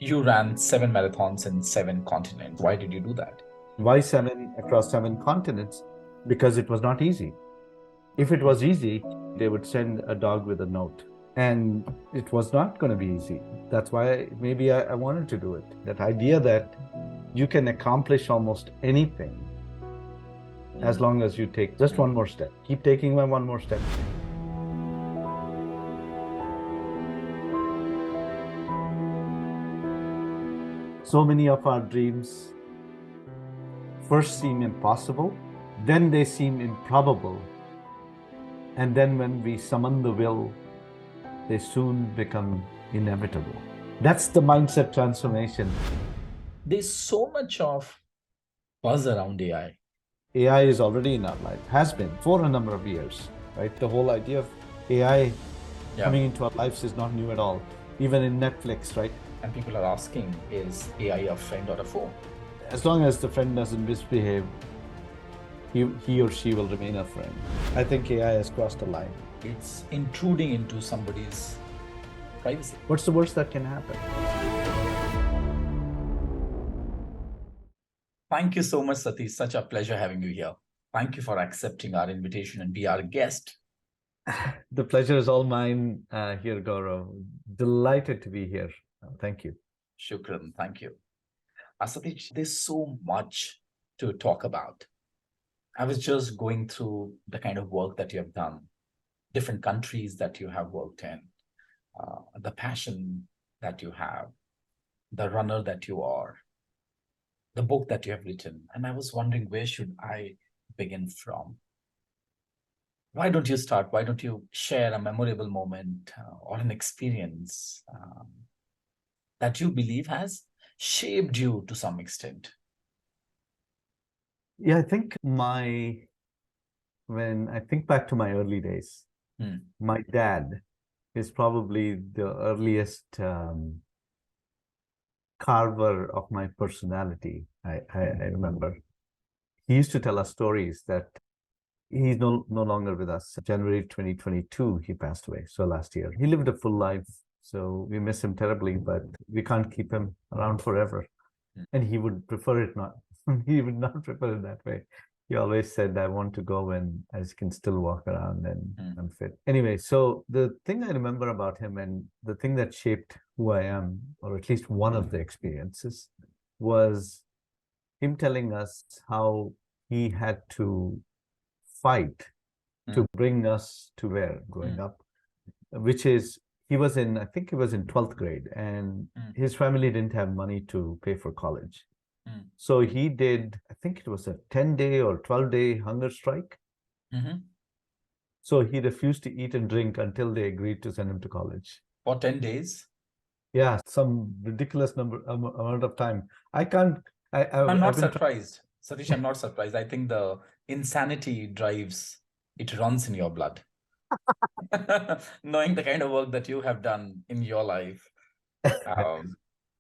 You ran 7 marathons in 7 continents. Why did you do that? Why seven across 7 continents? Because it was not easy. If it was easy, they would send a dog with a note. And it was not going to be easy. That's why maybe I wanted to do it. That idea that you can accomplish almost anything as long as you take just one more step. Keep taking one more step. So many of our dreams first seem impossible, then they seem improbable. And then when we summon the will, they soon become inevitable. That's the mindset transformation. There's so much of buzz around AI. AI is already in our life, has been for a number of years, right? The whole idea of AI coming into our lives is not new at all. Even in Netflix, right? And people are asking, is AI a friend or a foe? As long as the friend doesn't misbehave, he or she will remain a friend. I think AI has crossed a line. It's intruding into somebody's privacy. What's the worst that can happen? Thank you so much, Satish. Such a pleasure having you here. Thank you for accepting our invitation and be our guest. The pleasure is all mine here, Gaurav. Delighted to be here. Thank you. Shukran. Thank you. Satish, there's so much to talk about. I was just going through the kind of work that you have done, different countries that you have worked in, the passion that you have, the runner that you are, the book that you have written. And I was wondering, where should I begin from? Why don't you start? Why don't you share a memorable moment or an experience that you believe has shaped you to some extent? Yeah, I think when I think back to my early days, my dad is probably the earliest carver of my personality. I remember he used to tell us stories that he's no longer with us. January 2022, he passed away. So last year, he lived a full life. So we miss him terribly, but we can't keep him around forever. And he would prefer it not. He would not prefer it that way. He always said, I want to go when I can still walk around and I'm fit. Anyway, so the thing I remember about him and the thing that shaped who I am, or at least one of the experiences, was him telling us how he had to fight to bring us to where growing up, which is I think he was in 12th grade, and his family didn't have money to pay for college. So he did, I think it was a 10-day or 12-day hunger strike. So he refused to eat and drink until they agreed to send him to college. For 10 days? Yeah, some ridiculous amount of time. I'm not surprised. Satish, I'm not surprised. I think the insanity it runs in your blood. Knowing the kind of work that you have done in your life,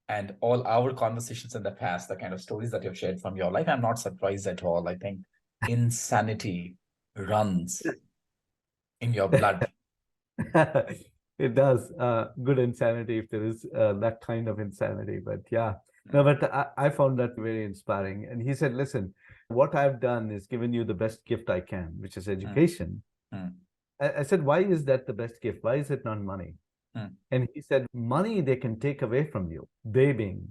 and all our conversations in the past, the kind of stories that you've shared from your life, I'm not surprised at all. I think insanity runs in your blood. It does. Good insanity if there is that kind of insanity. But yeah, no, but I found that very inspiring. And he said, listen, what I've done is given you the best gift I can, which is education. I said, why is that the best gift? Why is it not money? And he said, money they can take away from you, they being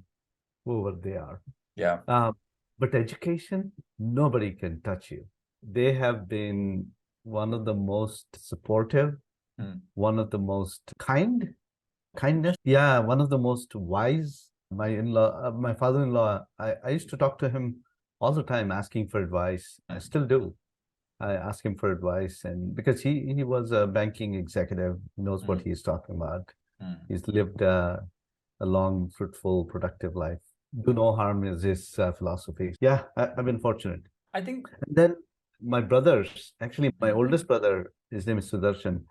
whoever they are. Yeah. But education, nobody can touch you. They have been one of the most supportive, one of the most kindness. Yeah, one of the most wise. My father-in-law, I used to talk to him all the time asking for advice. I still do. I ask him for advice, and because he was a banking executive, knows what he's talking about. He's lived a long, fruitful, productive life. Do no harm is his philosophy. Yeah, I've been fortunate. I think. And then my brothers, actually, my oldest brother, his name is Sudarshan.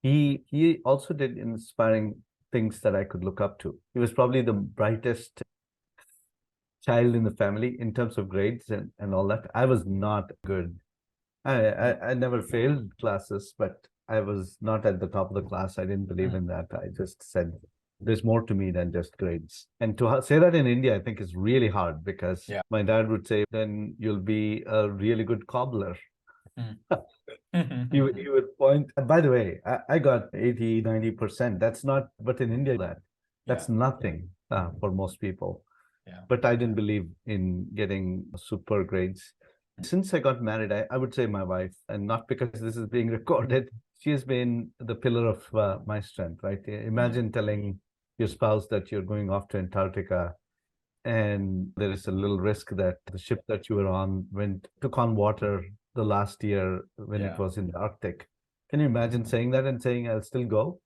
He also did inspiring things that I could look up to. He was probably the brightest child in the family in terms of grades and all that. I was not good. I never failed classes, but I was not at the top of the class. I didn't believe in that. I just said, there's more to me than just grades. And to say that in India, I think is really hard because Yeah. my dad would say, then you'll be a really good cobbler. He would point, and by the way, I got 80, 90%. That's not, but in India, that's Yeah. nothing for most people. Yeah. But I didn't believe in getting super grades. Since I got married, I would say my wife, and not because this is being recorded, she has been the pillar of my strength, right? Imagine telling your spouse that you're going off to Antarctica and there is a little risk that the ship that you were on took on water the last year when it Yeah. was in the Arctic. Can you imagine saying that and saying, I'll still go?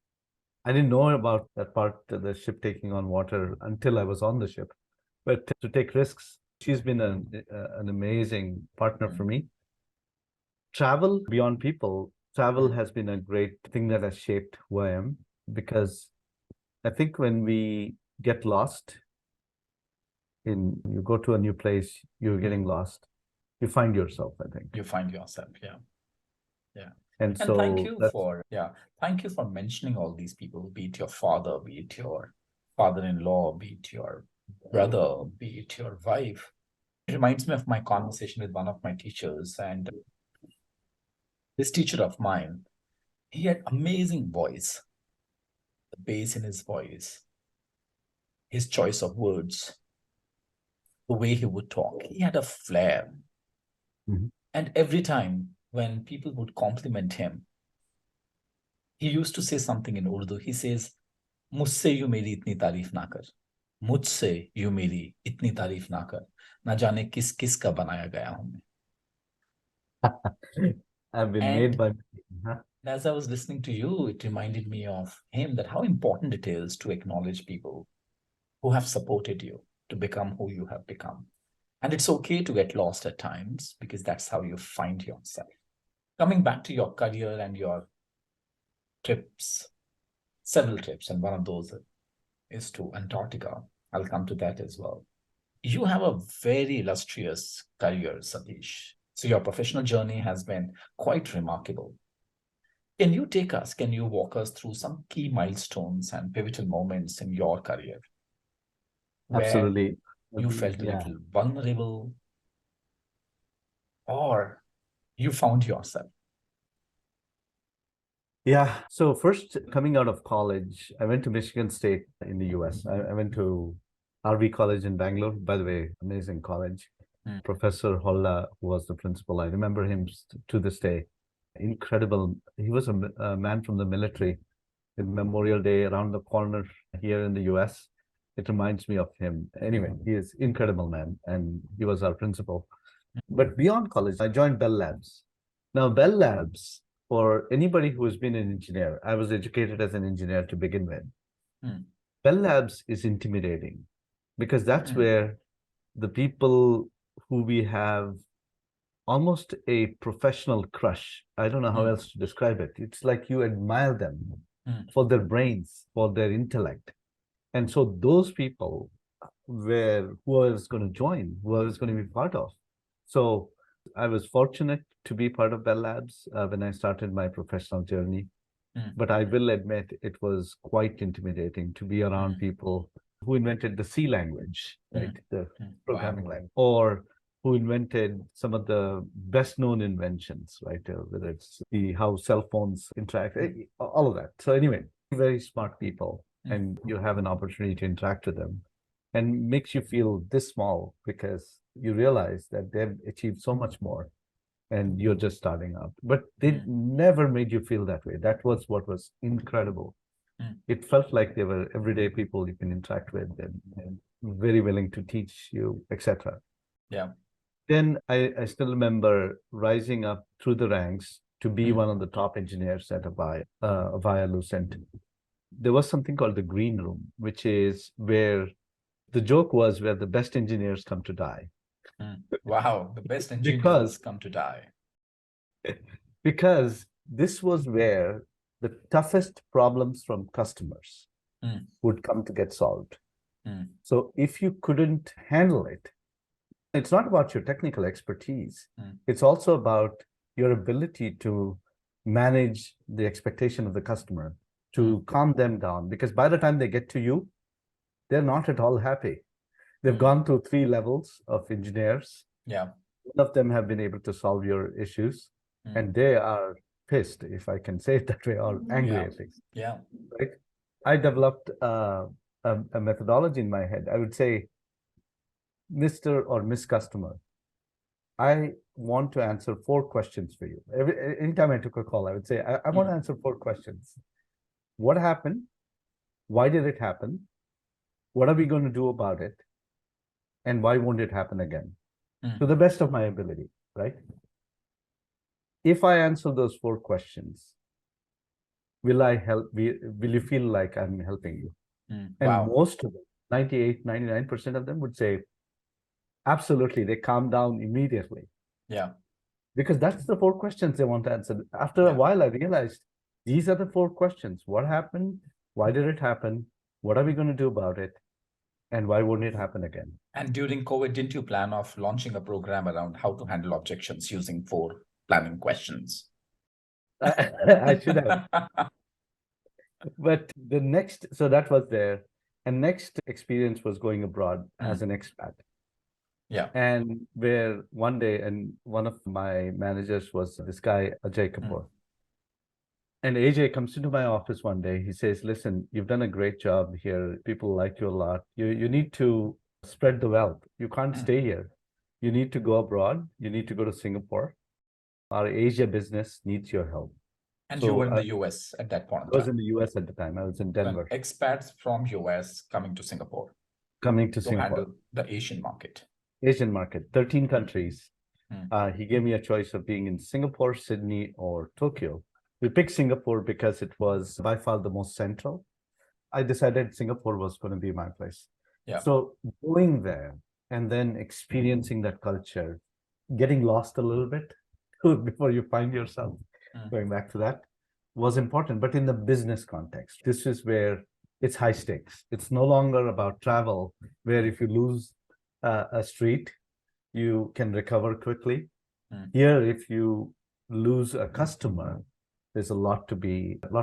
I didn't know about that part, the ship taking on water, until I was on the ship. But to take risks, she's been an amazing partner for me. Travel beyond people, travel has been a great thing that has shaped who I am, because I think when we get lost, you go to a new place, you're getting lost, you find yourself, I think. You find yourself. Yeah. Yeah. And And thank so you that's for, thank you for mentioning all these people, be it your father, be it your father-in-law, be it your brother, be it your wife. It reminds me of my conversation with one of my teachers, and this teacher of mine, he had amazing voice, the bass in his voice, his choice of words, the way he would talk. He had a flair. Mhm. And every time when people would compliment him, he used to say something in Urdu. He says, मुझसे यूं मेरी इतनी तारीफ ना कर, मुझसे यूं मेरी इतनी तारीफ ना कर, ना जाने किस किस का बनाया गया हूं मैं. I've been made And by. Huh? as I was listening to you, it reminded me of him, that how important it is to acknowledge people who have supported you to become who you have become. And it's okay to get lost at times, because that's how you find yourself. Coming back to your career and your trips, several trips, and one of those is to Antarctica. I'll come to that as well. You have a very illustrious career, Satish. So your professional journey has been quite remarkable. Can you walk us through some key milestones and pivotal moments in your career where Absolutely. you felt a Yeah. little vulnerable, or you found yourself? Yeah. So first, coming out of college, I went to Michigan State in the US. I went to RV College in Bangalore. By the way, amazing college. Mm. Professor Holla, who was the principal, I remember him to this day. Incredible. He was a man from the military. With Memorial Day around the corner here in the US, it reminds me of him. Anyway, he is incredible man, and he was our principal. But beyond college, I joined Bell Labs. Now, Bell Labs, for anybody who has been an engineer, I was educated as an engineer to begin with. Mm. Bell Labs is intimidating because that's Mm. where the people who we have almost a professional crush. I don't know how else to describe it. It's like you admire them for their brains, for their intellect. And so those people were who I was going to join, who I was going to be part of. So I was fortunate to be part of Bell Labs when I started my professional journey. But I will admit it was quite intimidating to be around people who invented the C language, right? The programming language, or who invented some of the best known inventions, right? Whether it's how cell phones interact, all of that. So anyway, very smart people, and you have an opportunity to interact with them, and makes you feel this small because you realize that they've achieved so much more and you're just starting out. But they never made you feel that way. That was what was incredible. It felt like they were everyday people you can interact with and very willing to teach you, etc. Yeah. Then I still remember rising up through the ranks to be one of the top engineers at Avaya Lucent. There was something called the green room, which is where the joke was where the best engineers come to die. Wow, the best engineers Because come to die. Because this was where the toughest problems from customers would come to get solved. So if you couldn't handle it, it's not about your technical expertise. It's also about your ability to manage the expectation of the customer, to calm them down, because by the time they get to you, they're not at all happy. They've gone through 3 levels of engineers. Yeah. None of them have been able to solve your issues, and they are pissed, if I can say it that way, or angry at least. Yeah. Right. I developed a methodology in my head. I would say, Mr. or Miss Customer, I want to answer 4 questions for you. Anytime I took a call, I would say, I want to answer 4 questions. What happened? Why did it happen? What are we going to do about it? And why won't it happen again? To the best of my ability, right? If I answer those 4 questions, will I help? Will you feel like I'm helping you? And Wow. most of them, 98, 99% of them would say, absolutely. They calm down immediately. Yeah. Because that's the 4 questions they want to answer. After a while, I realized these are the 4 questions. What happened? Why did it happen? What are we going to do about it? And why wouldn't it happen again? And during COVID, didn't you plan of launching a program around how to handle objections using 4 planning questions? I should have. But the next, so that was there. And next experience was going abroad as an expat. Yeah. And where one day, and one of my managers was this guy, Ajay Kapoor. And AJ comes into my office one day. He says, listen, you've done a great job here. People like you a lot. You need to spread the wealth. You can't stay here. You need to go abroad. You need to go to Singapore. Our Asia business needs your help. And so, you were in the US at that point. I was in the US at the time. I was in Denver. Expats from US coming to Singapore. Coming to Singapore. Handle the Asian market. Asian market, 13 countries. He gave me a choice of being in Singapore, Sydney, or Tokyo. We picked Singapore because it was by far the most central. I decided Singapore was going to be my place. Yeah. So going there and then experiencing that culture, getting lost a little bit before you find yourself, going back to that, was important. But in the business context, this is where it's high stakes. It's no longer about travel, where if you lose a street, you can recover quickly. Here, if you lose a customer, there's a lot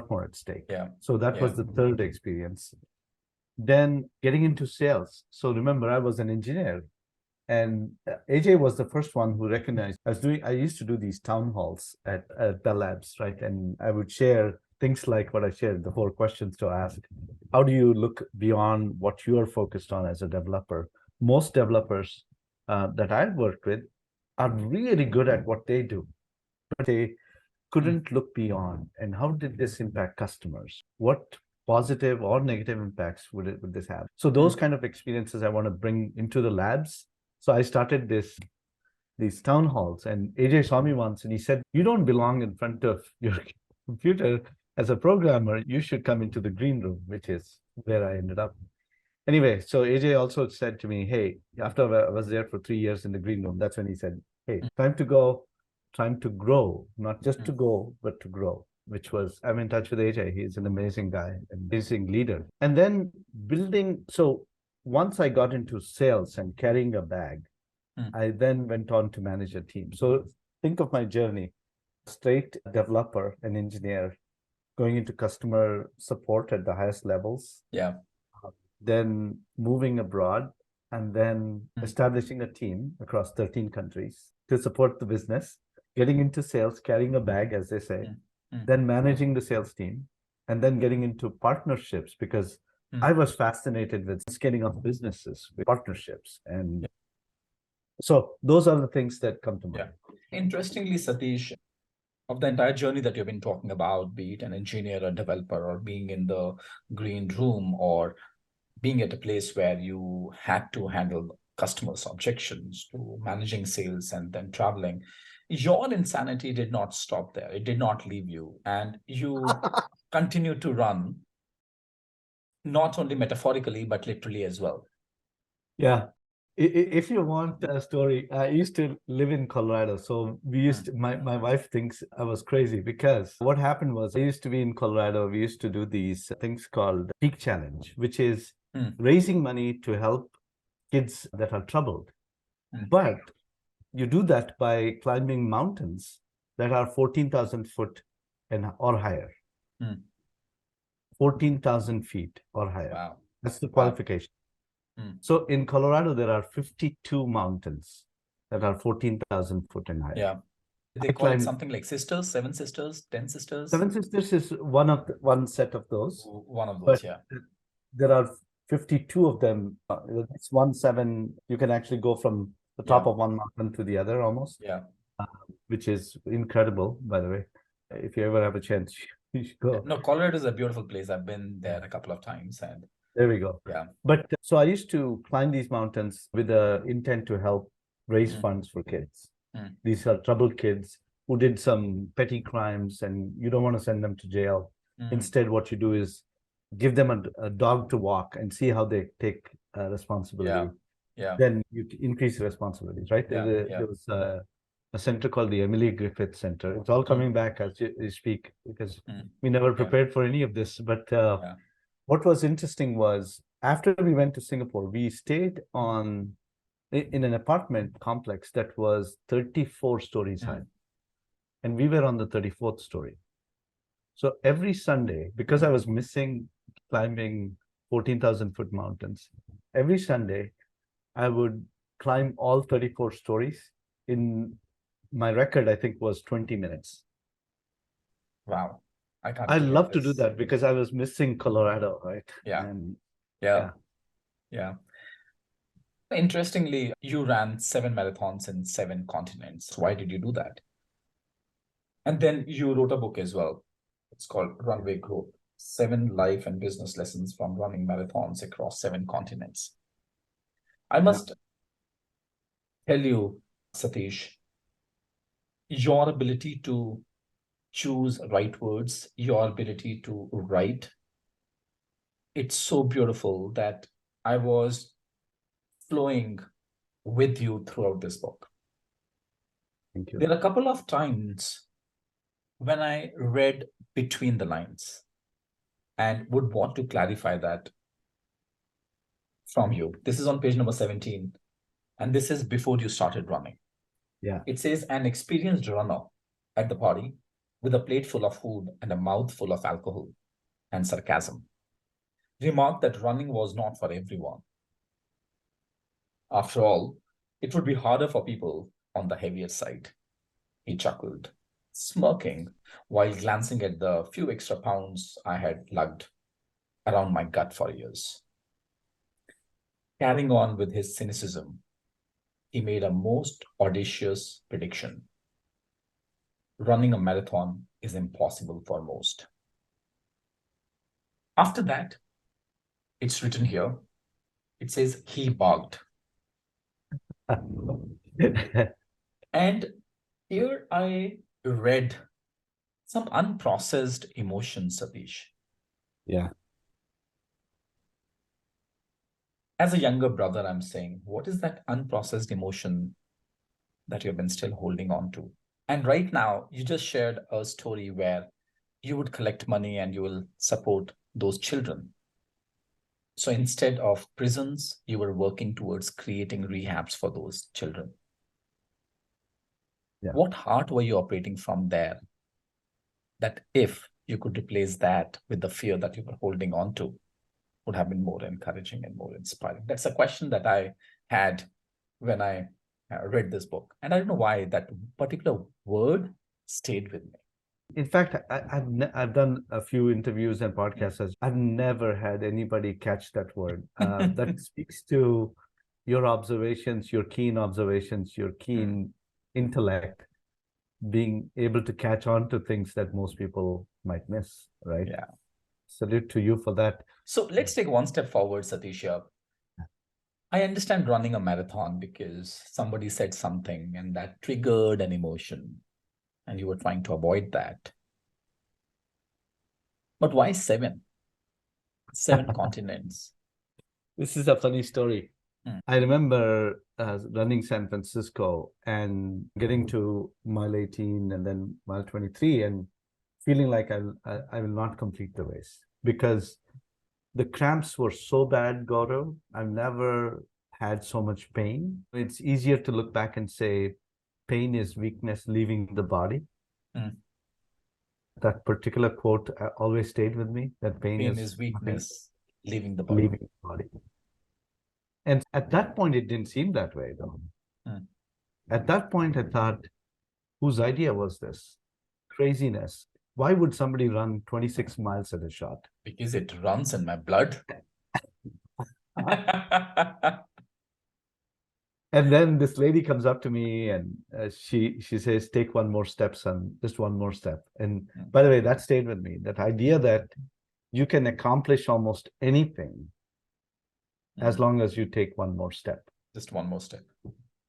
more at stake. Yeah. So that was the third experience. Then getting into sales. So remember, I was an engineer, and AJ was the first one who recognized I used to do these town halls at Bell Labs, right? And I would share things like what I shared, the 4 questions to ask. How do you look beyond what you are focused on as a developer? Most developers that I've worked with are really good at what they do, but they couldn't look beyond. And how did this impact customers? What positive or negative impacts would this have? So those kind of experiences I want to bring into the labs. So I started these town halls, and AJ saw me once and he said, you don't belong in front of your computer as a programmer. You should come into the green room, which is where I ended up. Anyway, so AJ also said to me, hey, after I was there for 3 years in the green room, that's when he said, hey, time to go, time to grow, not just to go, but to grow, which was, I'm in touch with AJ. He's an amazing guy, amazing leader. And then building, so once I got into sales and carrying a bag, I then went on to manage a team. So think of my journey, straight developer and engineer, going into customer support at the highest levels. Yeah. Then moving abroad, and then establishing a team across 13 countries to support the business, getting into sales, carrying a bag, as they say, then managing the sales team, and then getting into partnerships, because I was fascinated with scaling up businesses with partnerships. And so those are the things that come to mind. Interestingly, Satish, of the entire journey that you've been talking about, be it an engineer, a developer, or being in the green room, or being at a place where you had to handle customers' objections, to managing sales and then traveling, your insanity did not stop there. It did not leave you. And you continue to run, not only metaphorically, but literally as well. Yeah. If you want a story, I used to live in Colorado. So we used to, my wife thinks I was crazy, because what happened was I used to be in Colorado. We used to do these things called Peak Challenge, which is raising money to help kids that are troubled. But you do that by climbing mountains that are 14,000 foot or higher. 14,000 feet or higher. Wow. That's the Wow. qualification. Mm. So in Colorado, there are 52 mountains that are 14,000 foot and higher. Yeah. They I call it climbed something like sisters, seven sisters, 10 sisters. Seven Sisters is one set of those, One of but those, yeah. there are 52 of them. It's 1/7. You can actually go from the top Yeah. of one mountain to the other almost, Yeah. which is incredible, by the way. If you ever have a chance, you should go. No, Colorado is a beautiful place. I've been there a couple of times, and There we go. yeah. But so I used to climb these mountains with the intent to help raise funds for kids. These are troubled kids who did some petty crimes, and you don't want to send them to jail. Instead, what you do is give them a dog to walk and see how they take responsibility. Yeah. Yeah. Then you increase the responsibilities, right? Yeah. There was a center called the Emily Griffith Center. It's all coming back as you speak, because we never prepared for any of this. But what was interesting was after we went to Singapore, we stayed in an apartment complex that was 34 stories high. And we were on the 34th story. So every Sunday, because I was missing climbing 14,000 foot mountains, every Sunday I would climb all 34 stories. In my record, I think, was 20 minutes. Wow. I love to do that because I was missing Colorado, right? Yeah. And yeah. Interestingly, you ran 7 marathons in 7 continents. Why did you do that? And then you wrote a book as well. It's called Runway Growth: 7 Life and Business Lessons from Running Marathons Across 7 Continents. I must tell you, Satish, your ability to choose right words, your ability to write, it's so beautiful that I was flowing with you throughout this book. Thank you. There are a couple of times when I read between the lines and would want to clarify that from you. This is on page number 17, and this is before you started running. Yeah. It says, an experienced runner at the party with a plate full of food and a mouth full of alcohol and sarcasm remarked that running was not for everyone. After all, it would be harder for people on the heavier side. He chuckled, smirking while glancing at the few extra pounds I had lugged around my gut for years. Carrying on with his cynicism, he made a most audacious prediction. Running a marathon is impossible for most. After that, it's written here, it says he barked. And here I read some unprocessed emotions, Satish. Yeah. As a younger brother, I'm saying, what is that unprocessed emotion that you've been still holding on to? And right now, you just shared a story where you would collect money and you will support those children. So instead of prisons, you were working towards creating rehabs for those children. Yeah. What heart were you operating from there? That if you could replace that with the fear that you were holding on to, would have been more encouraging and more inspiring. That's a question that I had when I read this book. And I don't know why that particular word stayed with me. In fact, I've done a few interviews and podcasts. I've never had anybody catch that word. That speaks to your observations, your keen observations, your keen intellect, being able to catch on to things that most people might miss, right? Yeah. Salute to you for that. So let's take one step forward, Satish. I understand running a marathon because somebody said something and that triggered an emotion and you were trying to avoid that. But why 7? 7 continents. This is a funny story. I remember running San Francisco and getting to mile 18 and then mile 23 and feeling like I will not complete the race because the cramps were so bad, Gaurav. I've never had so much pain. It's easier to look back and say pain is weakness leaving the body. That particular quote always stayed with me, that pain Pain is is nothing weakness, leaving the body. leaving the body. And at that point, it didn't seem that way, though. Hmm. At that point, I thought, whose idea was this? Craziness. Why would somebody run 26 miles at a shot? Because it runs in my blood. And then this lady comes up to me and she says, take one more step, son, just one more step. And by the way, that stayed with me, that idea that you can accomplish almost anything as long as you take one more step. Just one more step.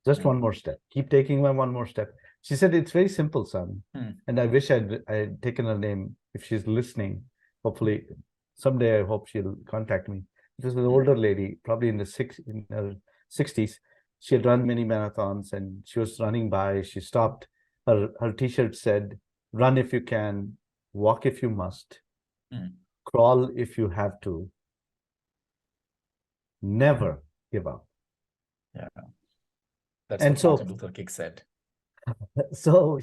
Just one more step. Keep taking one more step. She said, it's very simple, son. And I wish I'd taken her name if she's listening. Hopefully, someday I hope she'll contact me. It was an older lady, probably in her 60s. She had run many marathons and she was running by. She stopped. Her t-shirt said, run if you can, walk if you must, crawl if you have to, never give up. Yeah. That's And what so Martin Luther King said. So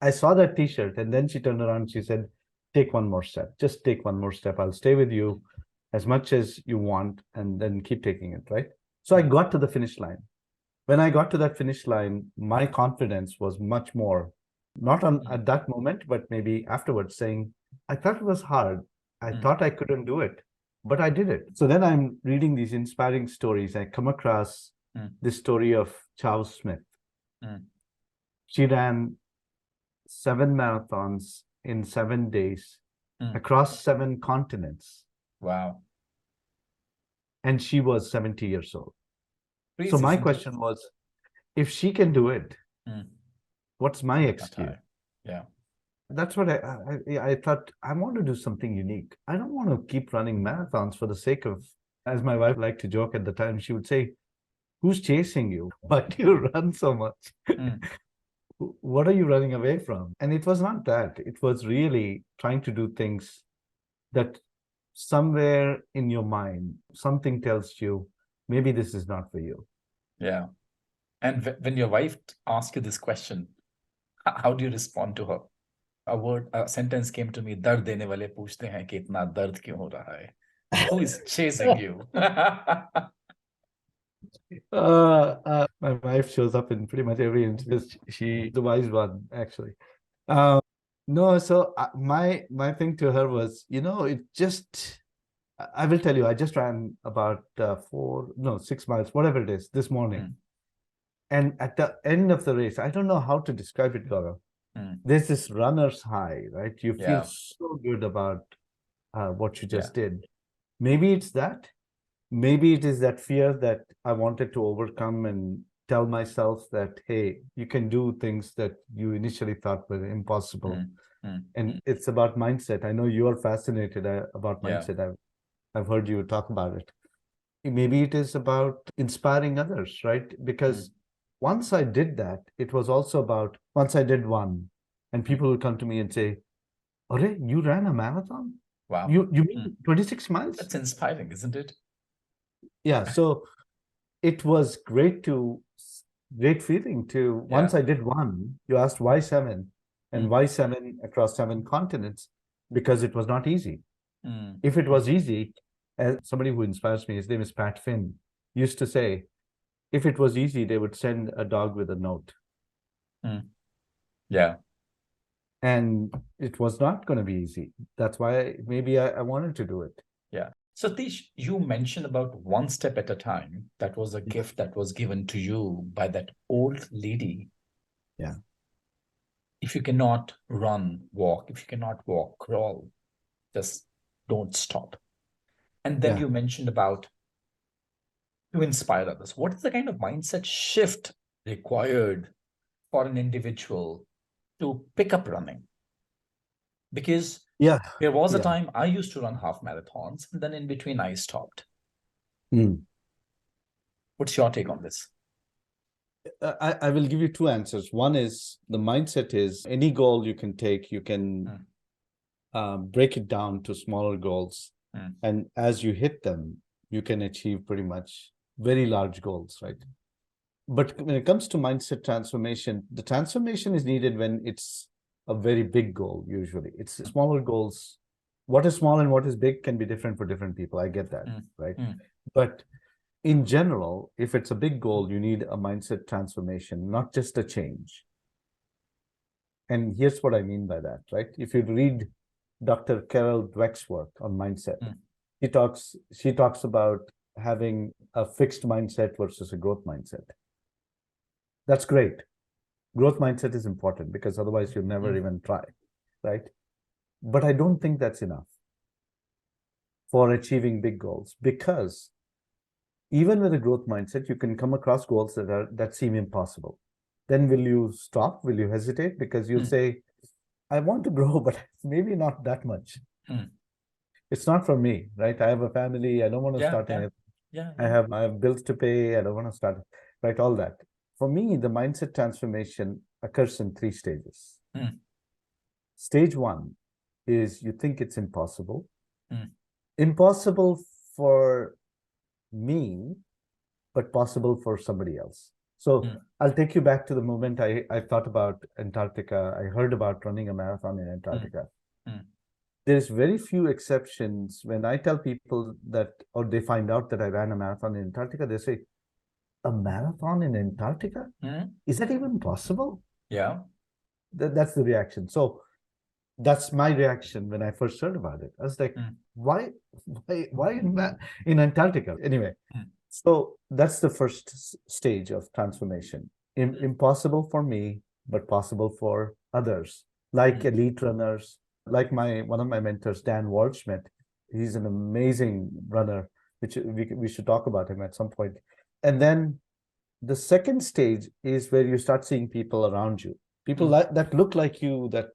I saw that t-shirt and then she turned around and she said, take one more step, just take one more step. I'll stay with you as much as you want and then keep taking it, right? So I got to the finish line. When I got to that finish line, my confidence was much more, not at that moment, but maybe afterwards, saying, I thought it was hard. I thought I couldn't do it, but I did it. So then I'm reading these inspiring stories. I come across this story of Charles Smith. She ran 7 marathons in 7 days across 7 continents. Wow. And she was 70 years old. Crazy, so my question was, if she can do it, what's my excuse? Yeah. That's what I thought. I want to do something unique. I don't want to keep running marathons for the sake of, as my wife liked to joke at the time, she would say, who's chasing you? But you run so much. What are you running away from? And it was not that. It was really trying to do things that somewhere in your mind, something tells you, maybe this is not for you. Yeah. And when your wife asks you this question, how do you respond to her? A sentence came to me, दर्द देने वाले पूछते हैं कि इतना दर्द क्यों हो रहा है? Who is chasing you? My wife shows up in pretty much every interest. She's the wise one, actually. No, so my thing to her was, it just, I will tell you, I just ran about 6 miles, whatever it is, this morning. And at the end of the race, I don't know how to describe it, Gaurav. There's this runner's high, right? You feel so good about what you just did. Maybe it's that. Maybe it is that fear that I wanted to overcome and tell myself that, hey, you can do things that you initially thought were impossible. And it's about mindset. I know you are fascinated about mindset. I've heard you talk about it. Maybe it is about inspiring others, right? Because once I did that, it was also about, once I did one, and people will come to me and say, Ore, you ran a marathon? Wow. You mean 26 miles? That's inspiring, isn't it? Yeah. So it was great feeling to, once I did one, you asked why 7 and why 7 across 7 continents, because it was not easy. If it was easy, as somebody who inspires me, his name is Pat Finn, used to say, if it was easy, they would send a dog with a note. Yeah. And it was not going to be easy. That's why maybe I wanted to do it. Yeah. Satish, you mentioned about one step at a time. That was a gift that was given to you by that old lady. Yeah. If you cannot run, walk. If you cannot walk, crawl. Just don't stop. And then you mentioned about to inspire others. What is the kind of mindset shift required for an individual to pick up running? Because there was a time I used to run half marathons, and then in between I stopped. What's your take on this? I will give you 2 answers. One is, the mindset is, any goal you can take, you can break it down to smaller goals. And as you hit them, you can achieve pretty much very large goals, right? But when it comes to mindset transformation, the transformation is needed when it's a very big goal usually. It's smaller goals. What is small and what is big can be different for different people. I get that, right? But in general, if it's a big goal, you need a mindset transformation, not just a change. And here's what I mean by that, right? If you read Dr. Carol Dweck's work on mindset, she talks about having a fixed mindset versus a growth mindset. That's great. Growth mindset is important because otherwise you'll never even try, right? But I don't think that's enough for achieving big goals, because even with a growth mindset, you can come across goals that seem impossible. Then will you stop? Will you hesitate? Because you'll say, I want to grow, but maybe not that much. It's not for me, right? I have a family. I don't want to start anything. I have bills to pay. I don't want to start, right? All that. For me, the mindset transformation occurs in 3 stages. Stage 1 is you think it's impossible. Impossible for me, but possible for somebody else. So I'll take you back to the moment I thought about Antarctica. I heard about running a marathon in Antarctica. There's very few exceptions when I tell people that, or they find out that I ran a marathon in Antarctica, they say, a marathon in Antarctica? Is that even possible? Yeah. That's the reaction. So that's my reaction when I first heard about it. I was like, why in Antarctica? Anyway, so that's the first stage of transformation. Impossible for me, but possible for others, like elite runners, like one of my mentors, Dan Waldschmidt. He's an amazing runner, which we should talk about him at some point. And then the second stage is where you start seeing people around you, people that look like you, that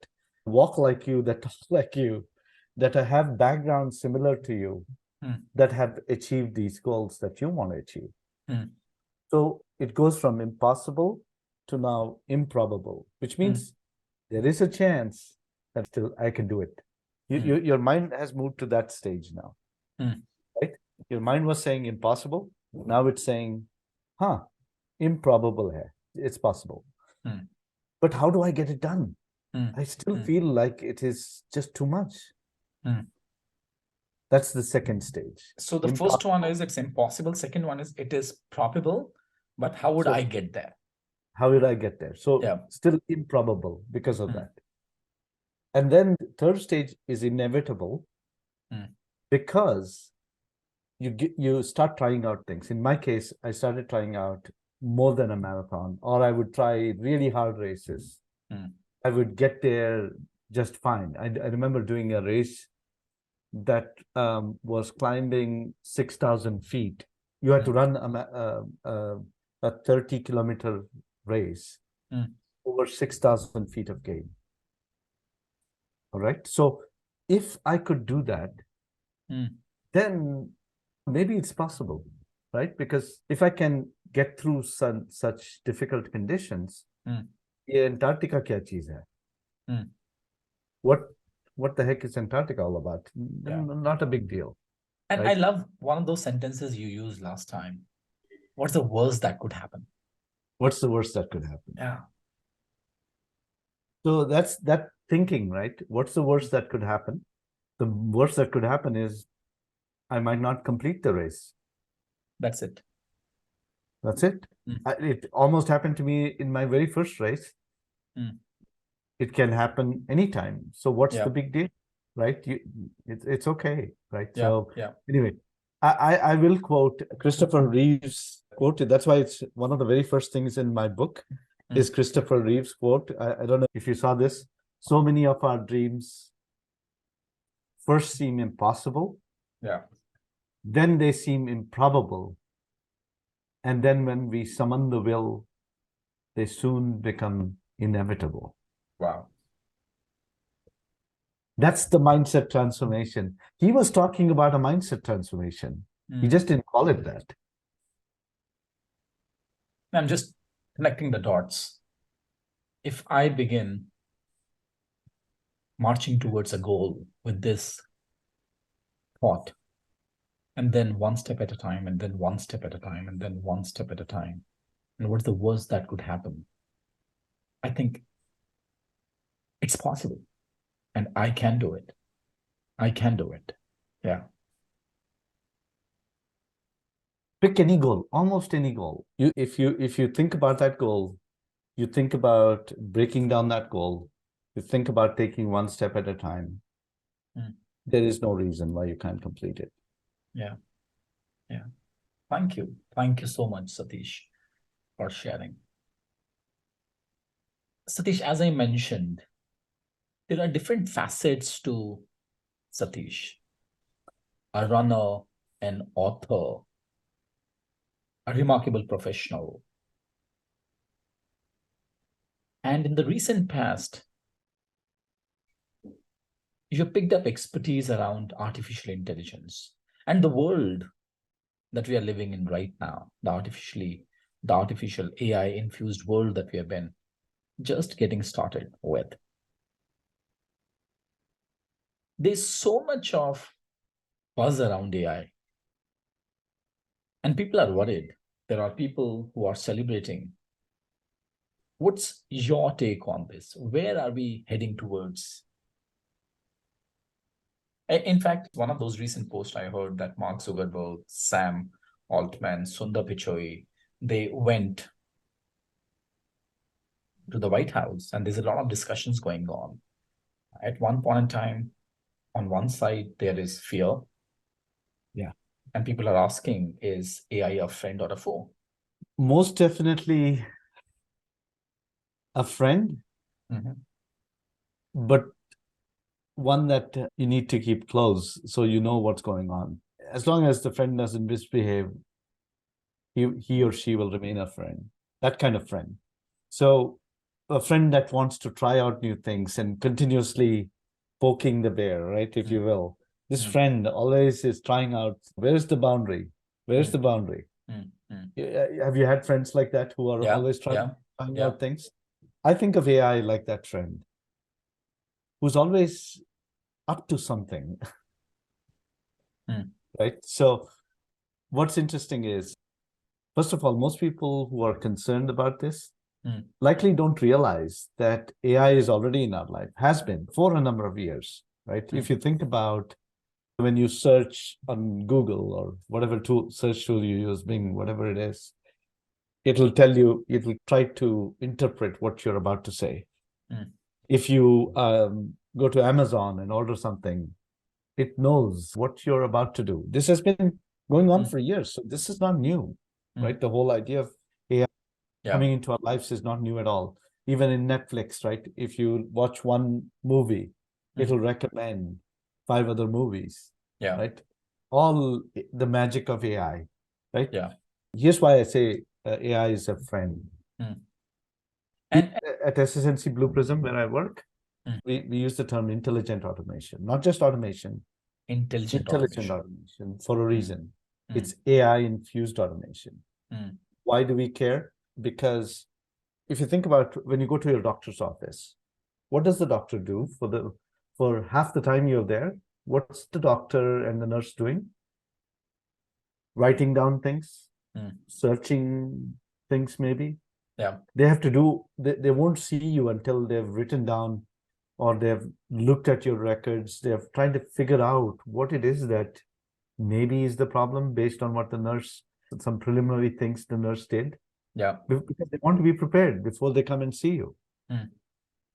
walk like you, that talk like you, that have backgrounds similar to you, that have achieved these goals that you want to achieve. So it goes from impossible to now improbable, which means there is a chance that still I can do it. Your mind has moved to that stage now, right? Your mind was saying impossible. Now it's saying, improbable hai. It's possible. But how do I get it done? I still feel like it is just too much. That's the second stage. So the first one is it's impossible. Second one is it is probable, but how would I get there? How would I get there? So still improbable because of that. And then the third stage is inevitable because you start trying out things. In my case, I started trying out more than a marathon, or I would try really hard races. I would get there just fine. I remember doing a race that was climbing 6,000 feet. You had to run a 30-kilometer race over 6,000 feet of gain. All right. So if I could do that, then maybe it's possible, right? Because if I can get through such difficult conditions, Antarctica kya cheez hai? What the heck is Antarctica all about? Not a big deal. And right? I love one of those sentences you used last time. What's the worst that could happen? What's the worst that could happen? Yeah. So that's that thinking, right? What's the worst that could happen? The worst that could happen is I might not complete the race. That's it. That's it. It almost happened to me in my very first race. It can happen anytime. So what's the big deal, right? It's okay, right? So anyway, I will quote Christopher Reeve's quote. That's why it's one of the very first things in my book is Christopher Reeve's quote. I don't know if you saw this. So many of our dreams first seem impossible. Then they seem improbable. And then when we summon the will, they soon become inevitable. Wow. That's the mindset transformation. He was talking about a mindset transformation. He just didn't call it that. I'm just connecting the dots. If I begin marching towards a goal with this thought, and then one step at a time, and then one step at a time, and then one step at a time, and what's the worst that could happen? I think It's possible. And I can do it. I can do it. Yeah. Pick any goal, almost any goal. If you think about that goal, you think about breaking down that goal, you think about taking one step at a time. There is no reason why you can't complete it. Yeah. Yeah. Thank you. Thank you so much, Satish, for sharing. Satish, as I mentioned, there are different facets to Satish: a runner, an author, a remarkable professional. And in the recent past, you picked up expertise around artificial intelligence and the world that we are living in right now, the artificial AI infused world that we have been just getting started with. There's so much of buzz around AI, and people are worried. There are people who are celebrating. What's your take on this? Where are we heading towards? In fact, one of those recent posts I heard that Mark Zuckerberg, Sam Altman, Sundar Pichai, they went to the White House, and there's a lot of discussions going on. At one point in time, on one side, there is fear. Yeah. And people are asking, is AI a friend or a foe? Most definitely a friend, but one that you need to keep close so you know what's going on. As long as the friend doesn't misbehave, he or she will remain a friend, that kind of friend. So a friend that wants to try out new things and continuously poking the bear, right, if you will. This friend always is trying out, where's the boundary? Where's the boundary? Have you had friends like that who are always trying out things? I think of AI like that friend who's always up to something. Right? So what's interesting is, first of all, most people who are concerned about this likely don't realize that AI is already in our life, has been for a number of years, right? If you think about when you search on Google or whatever search tool you use, Bing, whatever it is, it'll try to interpret what you're about to say. If you go to Amazon and order something, it knows what you're about to do. This has been going on for years, so this is not new, right? The whole idea of AI coming into our lives is not new at all. Even in Netflix, right? If you watch one movie, it'll recommend 5 other movies, right? All the magic of AI, right? Here's why I say AI is a friend. And at SS&C Blue Prism, where I work, we use the term intelligent automation, not just automation. Intelligent automation for a reason. It's AI infused automation. Why do we care? Because if you think about when you go to your doctor's office, what does the doctor do for half the time you're there? What's the doctor and the nurse doing? Writing down things, searching things maybe. They have to do, they won't see you until they've written down or they've looked at your records. They're trying to figure out what it is that maybe is the problem based on what the nurse, some preliminary things the nurse did. Because they want to be prepared before they come and see you.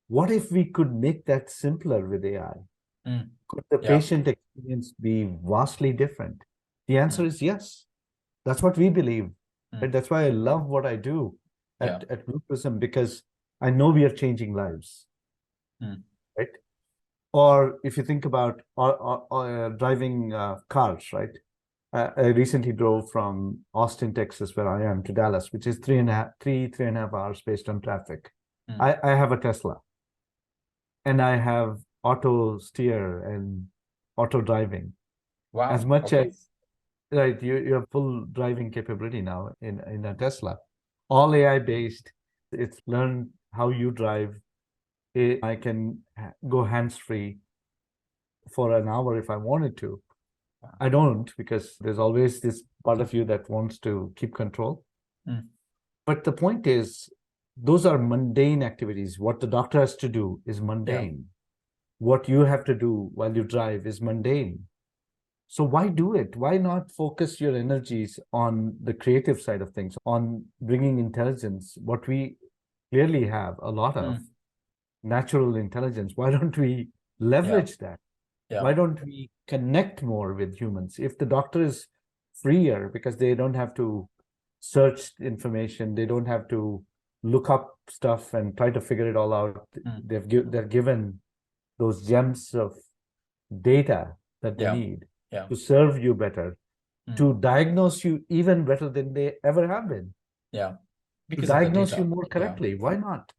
What if we could make that simpler with AI? Could the patient experience be vastly different? The answer is yes. That's what we believe. And that's why I love what I do at Blue Prism, because I know we are changing lives. Right? Or if you think about driving cars, right? I recently drove from Austin, Texas, where I am, to Dallas, which is three and a half hours based on traffic. I have a Tesla, and I have auto steer and auto driving. Wow. As much as, right, you have full driving capability now in a Tesla. All AI based. It's learned how you drive. I can go hands-free for an hour if I wanted to. I don't, because there's always this part of you that wants to keep control. But the point is, those are mundane activities. What the doctor has to do is mundane. What you have to do while you drive is mundane. So why do it? Why not focus your energies on the creative side of things, on bringing intelligence, what we clearly have a lot of natural intelligence. Why don't we leverage that? Why don't we connect more with humans? If the doctor is freer because they don't have to search information, they don't have to look up stuff and try to figure it all out. They're given those gems of data that they need to serve you better, to diagnose you even better than they ever have been. To because diagnose you more correctly. Why not?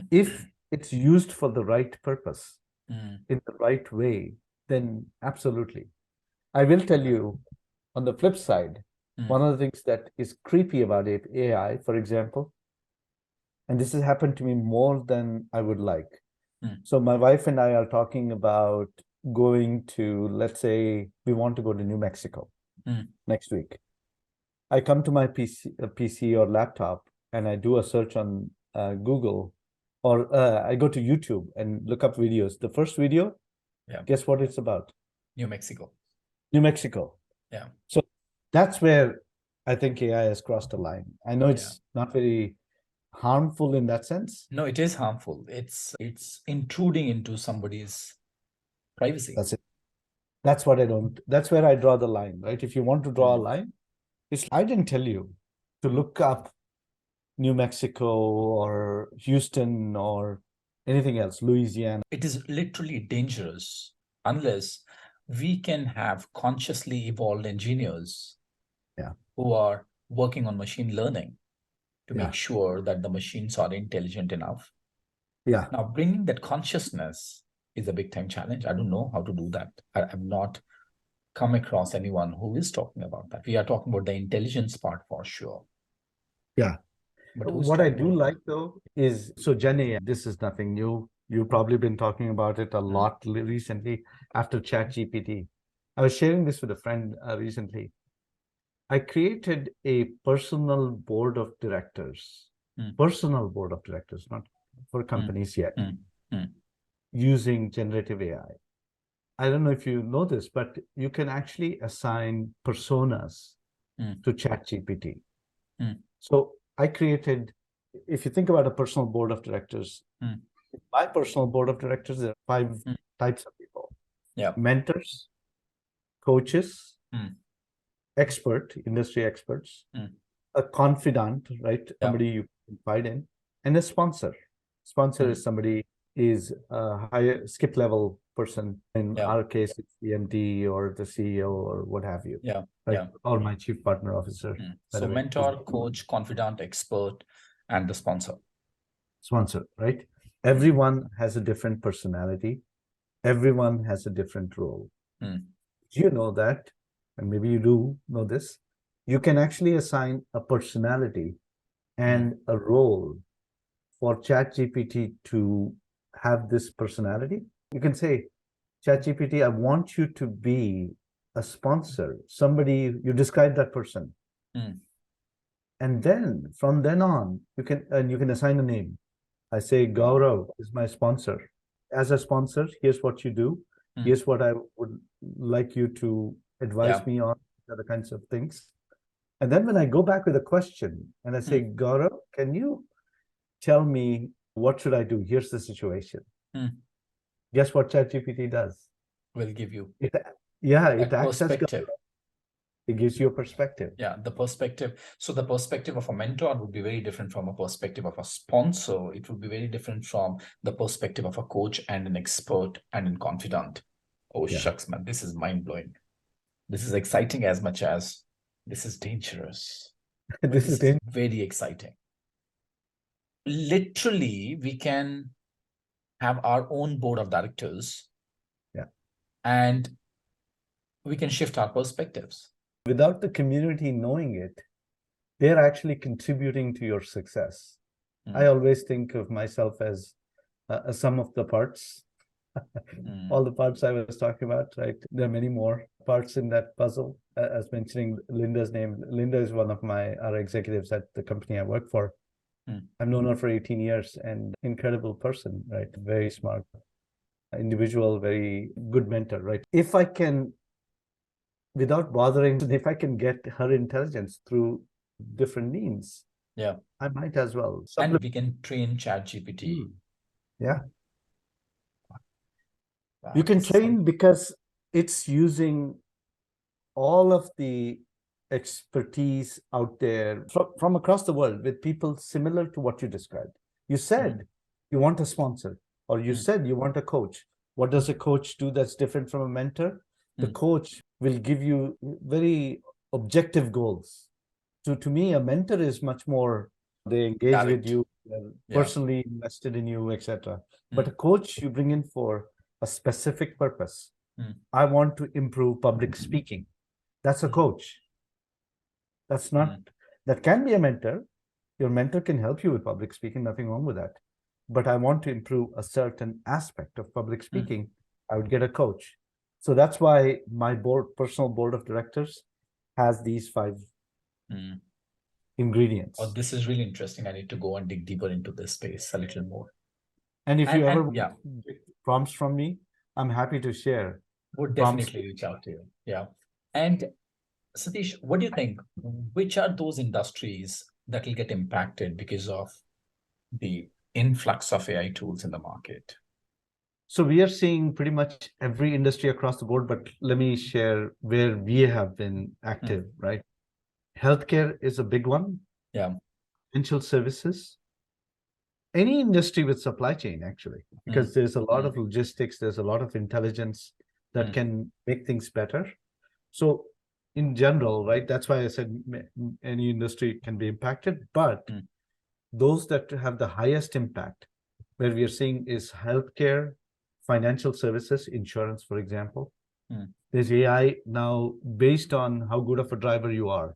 If it's used for the right purpose, in the right way, then absolutely. I will tell you, on the flip side, one of the things that is creepy about it, AI, for example, and this has happened to me more than I would like. So my wife and I are talking about going to, let's say, we want to go to New Mexico next week. I come to my PC or laptop and I do a search on Google, or I go to YouTube and look up videos. The first video, guess what it's about? New Mexico. New Mexico. Yeah. So that's where I think AI has crossed a line. I know it's not very harmful in that sense. No, it is harmful. It's intruding into somebody's privacy. That's it. That's what I don't, that's where I draw the line, right? If you want to draw a line, I didn't tell you to look up New Mexico or Houston or anything else, Louisiana. It is literally dangerous unless we can have consciously evolved engineers who are working on machine learning to make sure that the machines are intelligent enough. Now, bringing that consciousness is a big time challenge. I don't know how to do that. I've not come across anyone who is talking about that. We are talking about the intelligence part for sure. Yeah. But what I do like though is, so Gen AI, this is nothing new. You've probably been talking about it a lot recently after ChatGPT. I was sharing this with a friend recently. I created a personal board of directors, not for companies yet, using generative AI. I don't know if you know this, but you can actually assign personas to ChatGPT. So I created, if you think about a personal board of directors, my personal board of directors, there are 5 types of people. Mentors, coaches, industry experts, a confidant, right? Somebody you confide in, and a sponsor. Sponsor is somebody is a higher skip level person. In our case, it's the MD or the CEO or what have you. Or my chief partner officer. So mentor, coach, confidant, expert, and the sponsor. Sponsor, right? Everyone has a different personality. Everyone has a different role. Do you know that? And maybe you do know this. You can actually assign a personality and a role for ChatGPT to have this personality. You can say, ChatGPT, I want you to be a sponsor, somebody, you describe that person. And then from then on, you can assign a name. I say, Gaurav is my sponsor. As a sponsor, here's what you do. Here's what I would like you to advise me on, other kinds of things. And then when I go back with a question and I say, Gaurav, can you tell me what should I do? Here's the situation. Guess what ChatGPT does? Will give you it acts as Gaurav. It gives you a perspective. The perspective. So the perspective of a mentor would be very different from a perspective of a sponsor. It would be very different from the perspective of a coach and an expert and a confidant. Oh, shucks, man, this is mind-blowing. This is exciting as much as this is dangerous. This is very exciting. Literally, we can have our own board of directors. And we can shift our perspectives. Without the community knowing it, they're actually contributing to your success. I always think of myself as a sum of the parts. All the parts I was talking about, right? There are many more parts in that puzzle. As mentioning Linda's name, Linda is one of our executives at the company I work for. I've known her for 18 years and incredible person, right? Very smart individual, very good mentor, right? If I can, without bothering, if I can get her intelligence through different means, Yeah. I might as well. And we can train ChatGPT. Yeah. Wow, You can this is so- train because it's using all of the expertise out there from across the world with people similar to what you described. You said you want a sponsor, or you said you want a coach. What does a coach do that's different from a mentor? The coach will give you very objective goals. To me, a mentor is much more, they engage with Direct. you, they're Yeah. personally invested in you, etc. But a coach you bring in for a specific purpose. I want to improve public speaking. That's a coach. That's not, that can be a mentor. Your mentor can help you with public speaking, nothing wrong with that. But I want to improve a certain aspect of public speaking. I would get a coach. So that's why my personal board of directors has these 5 ingredients. Oh, this is really interesting. I need to go and dig deeper into this space a little more. And if you ever yeah, get prompts from me, I'm happy to share. would definitely reach out to you. Yeah. And Satish, what do you think? Which are those industries that will get impacted because of the influx of AI tools in the market? So we are seeing pretty much every industry across the board, but let me share where we have been active, right? Healthcare is a big one. Yeah. Financial services, any industry with supply chain, actually, because there's a lot of logistics, there's a lot of intelligence that can make things better. So in general, right, that's why I said any industry can be impacted, but those that have the highest impact, where we are seeing is healthcare, financial services, insurance, for example. There's AI now based on how good of a driver you are.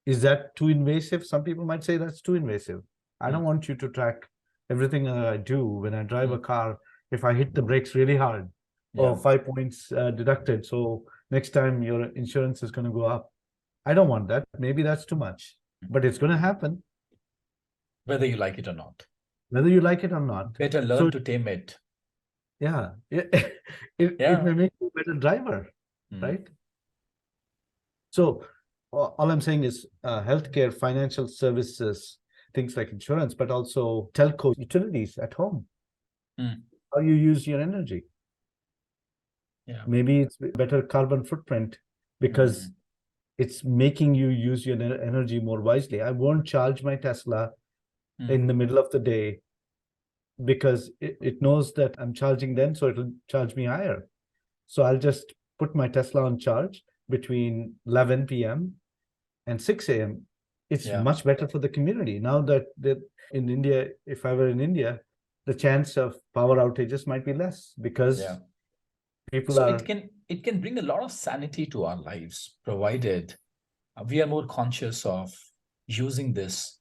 Is that too invasive? Some people might say that's too invasive. I don't want you to track everything that I do when I drive a car. If I hit the brakes really hard, or 5 points deducted, so next time your insurance is going to go up. I don't want that. Maybe that's too much, but it's going to happen. Whether you like it or not. Whether you like it or not. Better learn to tame it. Yeah. It may make you a better driver, right? So all I'm saying is healthcare, financial services, things like insurance, but also telco, utilities at home. How you use your energy. Yeah. Maybe it's better carbon footprint because it's making you use your energy more wisely. I won't charge my Tesla in the middle of the day because it knows that I'm charging then, so it'll charge me higher. So I'll just put my Tesla on charge between 11 p.m. and 6 a.m. It's much better for the community. Now that in India, if I were in India, the chance of power outages might be less because people so are... it can bring a lot of sanity to our lives, provided we are more conscious of using this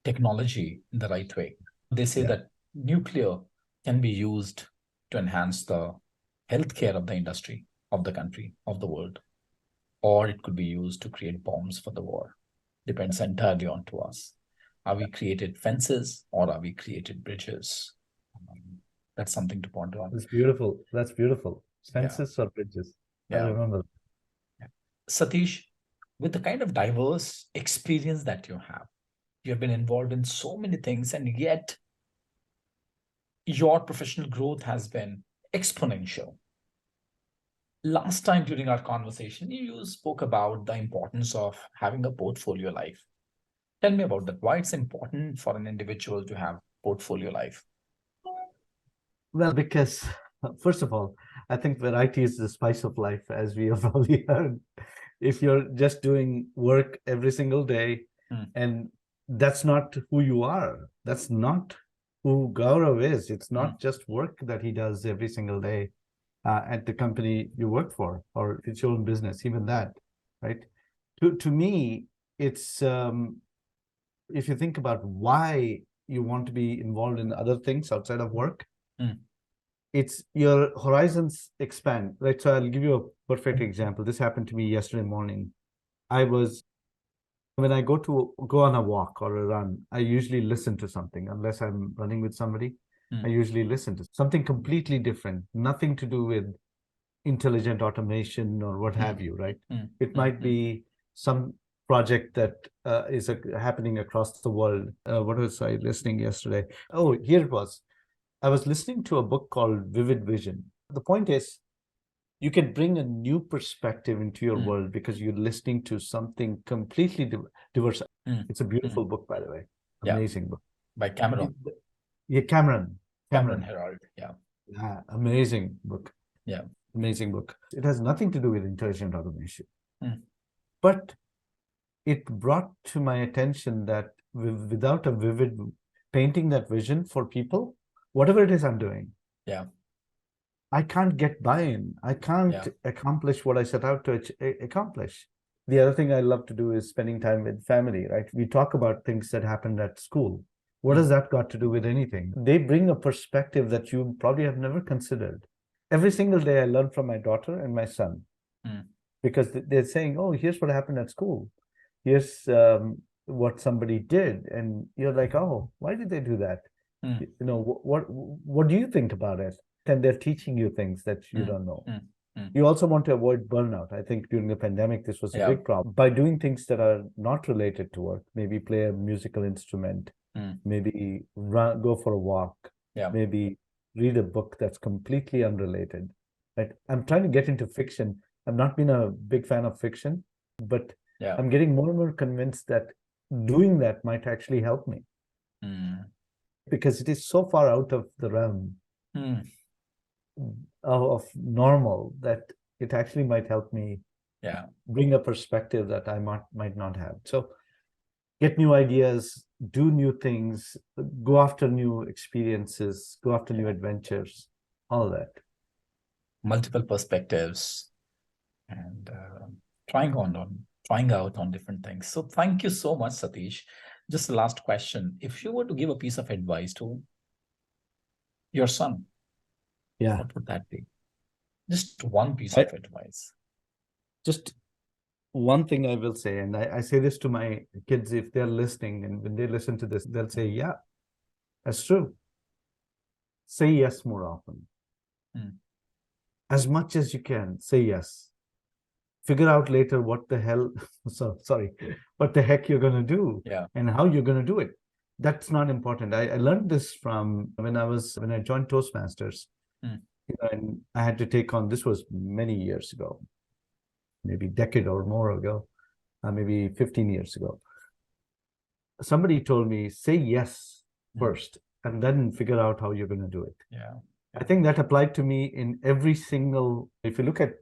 technology in the right way. They say that nuclear can be used to enhance the healthcare of the industry, of the country, of the world, or it could be used to create bombs for the war. Depends entirely on to us. Are we created fences or are we created bridges? That's something to ponder on. That's beautiful. That's beautiful. Fences or bridges. I remember. Satish, with the kind of diverse experience that you have been involved in so many things, and yet your professional growth has been exponential. Last time during our conversation, you spoke about the importance of having a portfolio life. Tell me about that. Why it's important for an individual to have portfolio life? Well, because first of all, I think variety is the spice of life, as we have already heard. If you're just doing work every single day, and that's not who you are, that's not who Gaurav is. It's not just work that he does every single day at the company you work for, or it's your own business, even that, right? To me, it's if you think about why you want to be involved in other things outside of work, it's your horizons expand, right? So I'll give you a perfect example. This happened to me yesterday morning. I was When I go on a walk or a run, I usually listen to something. Unless I'm running with somebody, I usually listen to something completely different, nothing to do with intelligent automation or what have you, right? It might be some project that is happening across the world. What was I listening yesterday? Oh, here it was. I was listening to a book called Vivid Vision. The point is, you can bring a new perspective into your world because you're listening to something completely diverse. It's a beautiful book, by the way. Amazing book. By Cameron. Yeah, Cameron. Herald. Yeah, amazing book. Yeah. Amazing book. It has nothing to do with intelligent automation. But it brought to my attention that without a vivid painting that vision for people, whatever it is I'm doing, I can't get buy-in. I can't accomplish what I set out to accomplish. The other thing I love to do is spending time with family, right? We talk about things that happened at school. What has that got to do with anything? They bring a perspective that you probably have never considered. Every single day I learn from my daughter and my son because they're saying, oh, here's what happened at school. Here's what somebody did. And you're like, oh, why did they do that? You know, what do you think about it? And they're teaching you things that you don't know. You also want to avoid burnout. I think during the pandemic, this was a big problem. By doing things that are not related to work, maybe play a musical instrument, maybe go for a walk, maybe read a book that's completely unrelated. Right? I'm trying to get into fiction. I've not been a big fan of fiction, but I'm getting more and more convinced that doing that might actually help me. Because it is so far out of the realm of normal that it actually might help me bring a perspective that I might not have. So get new ideas, do new things, go after new experiences, go after new adventures, all that. Multiple perspectives and trying out on different things. So thank you so much, Satish. Just the last question. If you were to give a piece of advice to your son, what would that be? Just one piece of advice. Just one thing I will say, and I say this to my kids if they're listening, and when they listen to this, they'll say, yeah, that's true. Say yes more often. As much as you can, say yes. Figure out later what the hell, what the heck you're going to do and how you're going to do it. That's not important. I learned this from when I joined Toastmasters. And I had to take on, this was many years ago, maybe a decade or more ago, maybe 15 years ago. Somebody told me, say yes first, and then figure out how you're going to do it. I think that applied to me in every single, if you look at,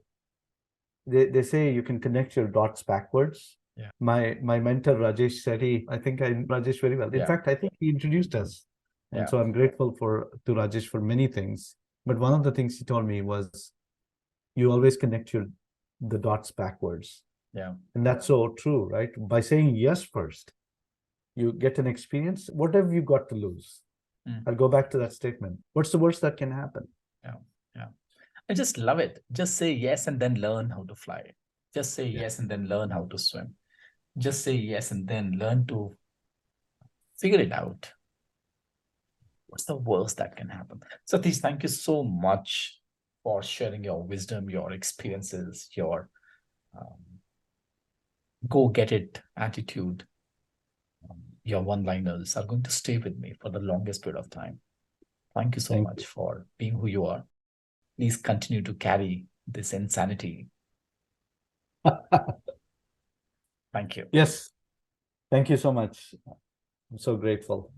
they say you can connect your dots backwards. My mentor, Rajesh, said I think I know Rajesh very well. In fact, I think he introduced us. And so I'm grateful to Rajesh for many things. But one of the things he told me was, you always connect the dots backwards. And that's so true, right? By saying yes first, you get an experience. What have you got to lose? I'll go back to that statement. What's the worst that can happen? I just love it. Just say yes and then learn how to fly. Just say yes and then learn how to swim. Just say yes and then learn to figure it out. What's the worst that can happen? Satish, thank you so much for sharing your wisdom, your experiences, your go-get-it attitude. Your one-liners are going to stay with me for the longest period of time. Thank you so much for being who you are. Please continue to carry this insanity. Thank you. Yes. Thank you so much. I'm so grateful.